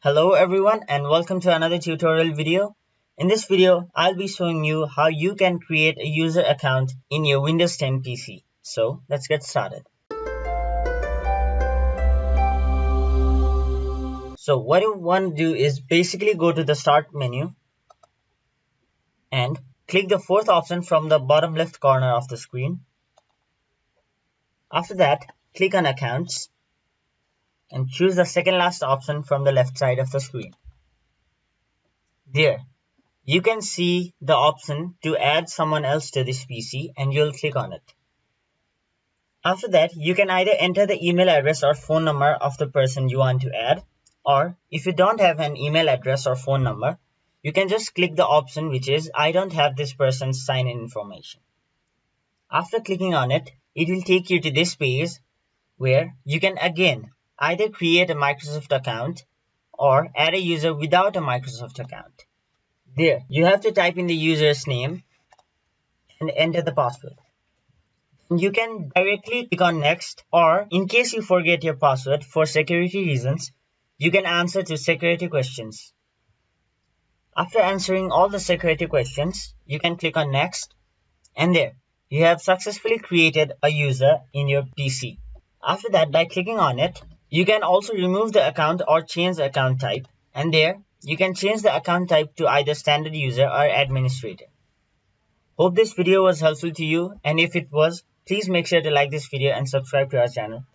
Hello everyone and welcome to another tutorial video. In this video, I'll be showing you how you can create a user account in your Windows 10 PC. So let's get started. So what you want to do is basically go to the Start menu and click the fourth option from the bottom left corner of the screen. After that, click on Accounts and choose the second last option from the left side of the screen. There, you can see the option to add someone else to this PC and you'll click on it. After that, you can either enter the email address or phone number of the person you want to add, or if you don't have an email address or phone number, you can just click the option which is I don't have this person's sign-in information. After clicking on it, it will take you to this page where you can again either create a Microsoft account or add a user without a Microsoft account. There, you have to type in the user's name and enter the password. You can directly click on Next, or in case you forget your password for security reasons, you can answer to security questions. After answering all the security questions, you can click on Next, and there, you have successfully created a user in your PC. After that, by clicking on it, you can also remove the account or change the account type, and there, you can change the account type to either standard user or administrator. Hope this video was helpful to you, and if it was, please make sure to like this video and subscribe to our channel.